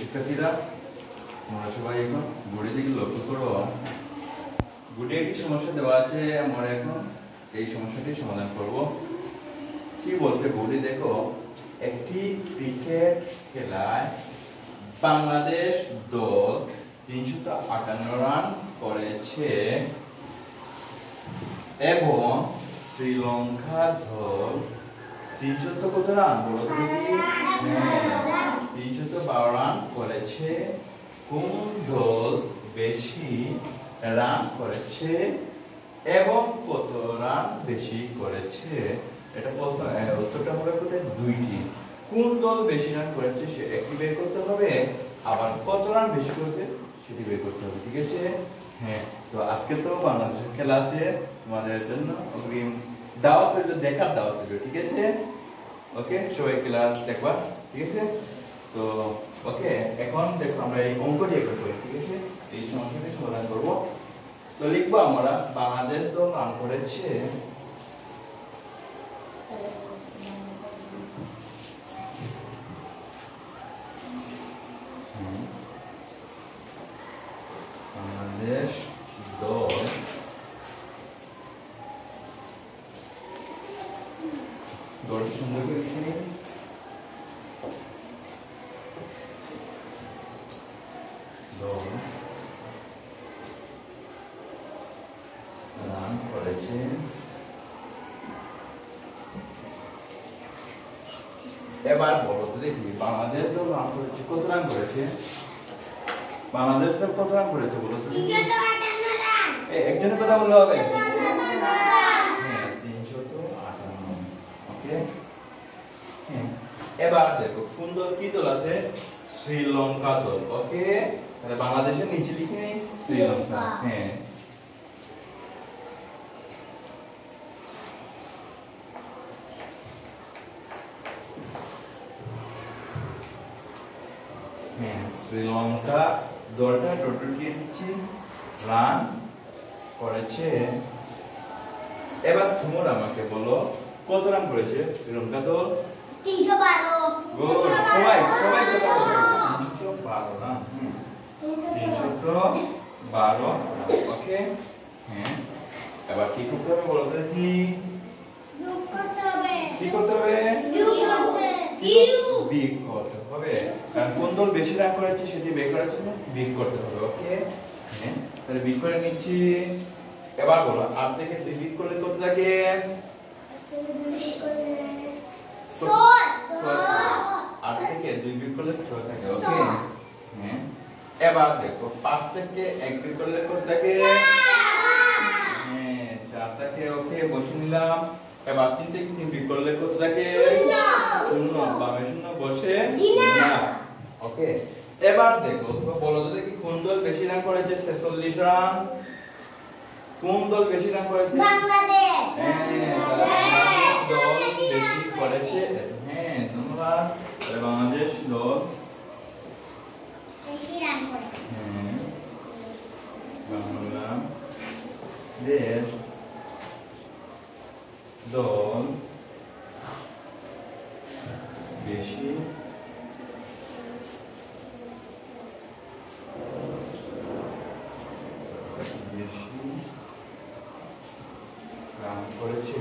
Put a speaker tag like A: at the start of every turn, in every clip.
A: শিক্ষার্থীরা তোমরা সবাই এখন বোর্ডের দিকে লক্ষ্য করো। বোর্ডে একটি সমস্যা দেওয়া আছে, আমরা এখন এই সমস্যাটি সমাধান করব। কি বলছে বোর্ডে দেখো, একটি ক্রিকেট খেলায় বাংলাদেশ দল 358 রান করেছে এবং শ্রীলঙ্কা দল 300 কত রান বলো তো দেখি? 312 রান করেছে। কোন দল বেশি রান করেছে এবং কত রান বেশি করেছে? এটা প্রশ্ন। উত্তরটা হবে কোথায়? দুইটি। কোন দল বেশি রান করেছে সে একটি বের করতে হবে, আবার কত রান বেশি করেছে সেটি বের করতে হবে। ঠিক আছে? হ্যাঁ, তো আজকে তো বাংলাদেশের খেলা আছে, তোমাদের জন্য অগ্রিম দাওয়াত হইলো, দেখার দাওয়াত হইলো। ঠিক আছে? ওকে, সবাই খেলা দেখবা। ঠিক আছে? তো ওকে, এখন দেখো আমরা এই অঙ্কটি একটু করি। ঠিক আছে? এই সমস্যাটি সমাধান করব। তো লিখবো আমরা বাংলাদেশ দল রান করেছে বাংলাদেশ দল দলটি সুন্দর করে লিখে নিন। দল রান করেছে এবার বলো তো দেখি, বাংলাদেশ দল রান করেছে কত রান করেছে? বাংলাদেশ দল কত রান করেছে বলো তো? একজনের কথা বললে হবে? 358। ওকে, এবার দেখো কোন দল কি দল আছে? শ্রীলঙ্কা দল। ওকে, তাহলে বাংলাদেশের নিচে লিখে নিই শ্রীলঙ্কা। হ্যাঁ, শ্রীলঙ্কা দলটা টোটাল দিয়ে দিচ্ছি রান করেছে। এবার তোমরা আমাকে বলো কত রান করেছে শ্রীলঙ্কা দল?
B: 312।
A: সবাই সবাই কথা বলবে। 312 রান। 312। ওকে, হ্যাঁ, এবার কি করতে হবে বলো তো দেখি?
B: যোগ করতে হবে।
A: কি করতে হবে?
B: যোগ করতে হবে।
A: বিয়োগ করতে হবে, কারণ কোন দল বেশি রান করেছে সেটি বের করার জন্য বিয়োগ করতে হবে। ওকে, হ্যাঁ, তাহলে বিয়োগ করে নিচ্ছি। এবার বলো 8 থেকে 2 বিয়োগ করলে কত থাকে? 8 থেকে 2 বিয়োগ করলে 6 থাকে। ওকে, হ্যাঁ, এবার দেখো 5 থেকে 1 বিয়োগ করলে কত থাকে? হ্যাঁ, 4 থাকে। ওকে, বসে নিলাম। এবার 3 থেকে 3 বিয়োগ করলে কত থাকে? 0। বামে 0 বসে না। ওকে, এবার দেখো তো বলো তো দেখি কোন দল বেশি রান করেছে? 46 রান। কোন দল বেশি রান করেছে?
B: বাংলাদেশ।
A: হ্যাঁ, বাংলাদেশ দল বেশি করেছে। হ্যাঁ, তোমরা বাংলাদেশ দল
B: বেশি রান করেছে।
A: হ্যাঁ, বাংলাদেশ দল বেশি রান করেছে।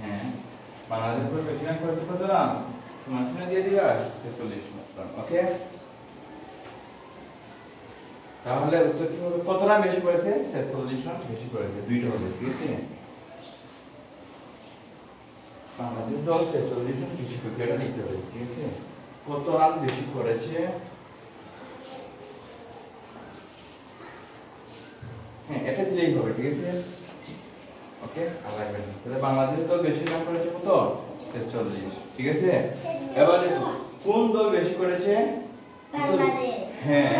A: হ্যাঁ, বাংলাদেশ দল বেশি রান করেছে কত রান? সমান সমান দিয়ে দিবা 46 রান। ওকে, তাহলে উত্তর কি হবে? কত রান বেশি করেছে? 46 রান বেশি করেছে। দুইটা হবে। ঠিক আছে, বাংলাদেশ দল 46 রান বেশি করেছে, এটা লিখতে হবে। ঠিক আছে, কত রান বেশি করেছে? হ্যাঁ, এটা দিলেই হবে। ঠিক আছে, ওকে, আর লাগবে না। তাহলে বাংলাদেশ দল বেশি রান করেছে কত? 46। ঠিক আছে, এবার কোন দল বেশি করেছে?
B: বাংলাদেশ।
A: হ্যাঁ,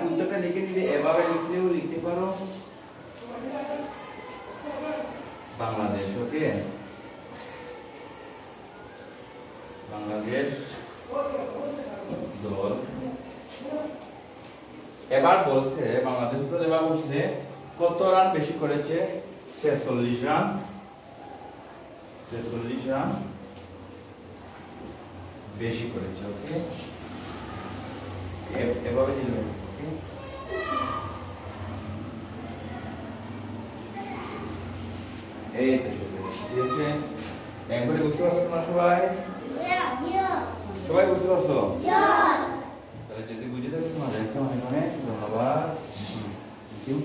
A: উত্তরটা লিখে দিলে এভাবে লিখলেও লিখতে পারো বাংলাদেশ। ওকে, এবার বলছে বাংলাদেশ দল এবার বলছে কত রান বেশি করেছে 46 রান 46 রান বেশি করেছে ওকে এভাবে দিলেন ওকে এই তো ঠিক আছে একবারে বুঝতে পারছো তোমরা সবাই
B: জিও
A: সবাই বুঝতে পারছো
B: জিও
A: তাহলে যদি বুঝে